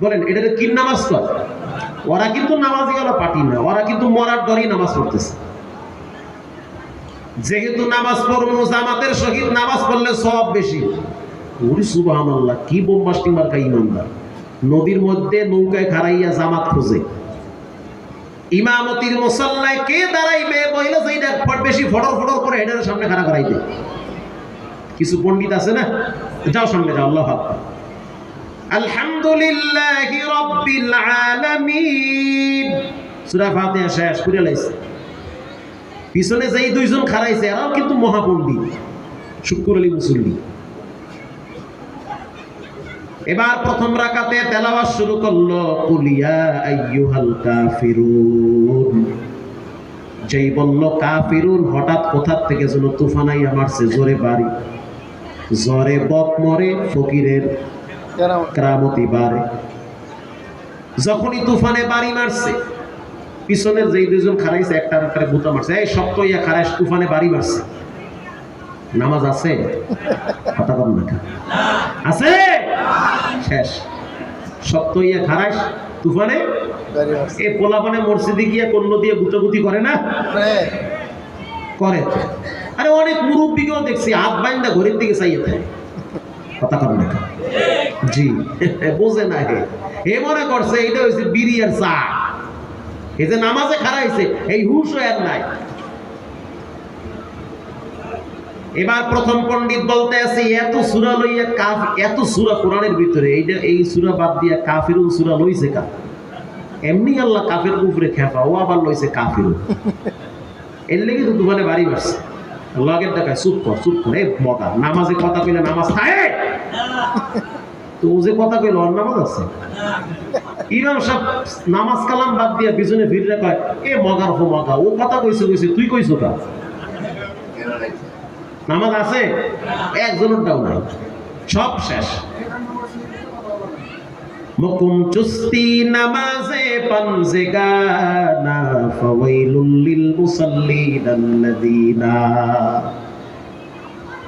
বলেন এটা কি নামাজ পড়ে? ওরা কিন্তু নামাজি গেল পাটি না, ওরা কিন্তু মরার ডরেই নামাজ পড়তেছে। যেহেতু নামাজ পড়বো জামাতের সহিত নামাজ পড়লে সব বেশি। ওরে সুবহানাল্লাহ, কি বোমবাস্টিং মার্কা ইমানদার। নদীর মধ্যে নৌকায় খাড়াইয়া জামাত খোঁজে, ইমামতির মুসাল্লায় কে দাঁড়াইবে বইলে যেটা বেশি ফটর ফটর করে এটার সামনে খাড়া করাইতে। কিছু পণ্ডিত আছে না, যাও সামনে যাও, আল্লাহু আকবার। আলহামদুলিল্লাহি রাব্বিল আলামিন সূরা ফাতিহা শেষ করে লাইছে। পিছনে যেই দুইজন খাড়াইছে এরাও কিন্তু মহাপণ্ডিত, শুকর আলী মুসল্লি। এবার প্রথম রাকাতে তেলাওয়াত শুরু করলো কুলিয়া আইয়ুহাল কাফিরুন। যেই বলল কাফিরুন, হঠাৎ কোথা থেকে যেন তুফান আইয়া মারছে জোরে বাড়ি, জোরে বক মরে ফকিরের কেরামতি বাড়ে। যখনই তুফানে বাড়ি মারছে, পিছনের যেই দুজন খাড়াইছে একটা আরেকটা গুতা মারছে, এই শক্ত ইয়া খাড়াইছে, তুফানে বাড়ি মারছে। নামাজ আছে? কথা কম না আছে? শেষ। শক্ত ইয়া খাড়াইস তুফানে এ পোলাপানে মসজিদে গিয়া কন্ন দিয়ে গুতাগুতি করে না? করে। আরে অনেক মুরব্বীকেও দেখছি হাত বাইন্দা ঘরের দিকে চাইয়ে থাকে। কথা কম না জি, বোঝে না হে মনে করছে এটা হচ্ছে বিড়ি আর চা। এই যে নামাজে খাড়াইছে এই হুশ আর নাই। এবার প্রথম পণ্ডিত বলতে আছে এত সূরা লইয়া এত সূরা কোরআনের ভিতরে এই সূরা বাদ দিয়া কাফিরুন সূরা লইছে কা? এমনি আল্লাহ কাফের উপরে খেপা, ও আবার লইছে কাফিরুন। এর লেগে তো দুবারে বাড়ি মারছে। লগের টাকায় চুপ কর এই মগা, নামাজে কথা কইলে নামাজ থাকে? তো ও যে কথা কইল ওর নামাজ আছে? ইমাম সাহেব নামাজ কালাম বাদ দিয়া পিছনে ফিরে কয় এ মগার হো মগা, ও কথা কইছে তুই কইছো কা? নামাজ আছে? একজনেরটাও নাই, সব শেষ। মুকুম চুস্তি নামাজে পানজেগানা ফাওয়াইলুল লিল মুসাল্লিন আল্লাযিনা।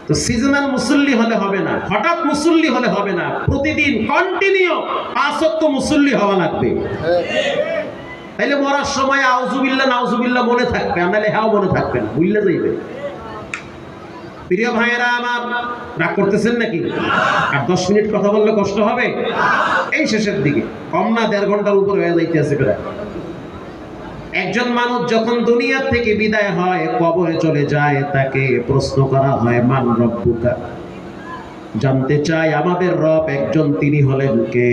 তো সিজনাল মুসল্লি হলে হবে না, হঠাৎ মুসল্লি হলে হবে না, প্রতিদিন কন্টিনিউ 5 ওয়াক্ত মুসল্লি হওয়া লাগবে। তাইলে মরার সময় আউযুবিল্লাহ নাউযুবিল্লাহ মনে থাকবে, আর নাহলে হ্যাঁ মনে থাকবে না, ভুলে যাইবে। প্রিয় ভাইয়েরা আমার, রাগ করতেছেন নাকি? আর 10 মিনিট কথা বললে কষ্ট হবে? এই শেষের দিকে কম না 1.5 ঘন্টার উপর হয়ে যাইতেছে প্রায়। একজন মানুষ যখন দুনিয়া থেকে বিদায় হয়, কবরে চলে যায়, তাকে প্রশ্ন করা হয় মান রব্বুকা। জানতে চাই আমাদের রব একজন, তিনি হলেন কে?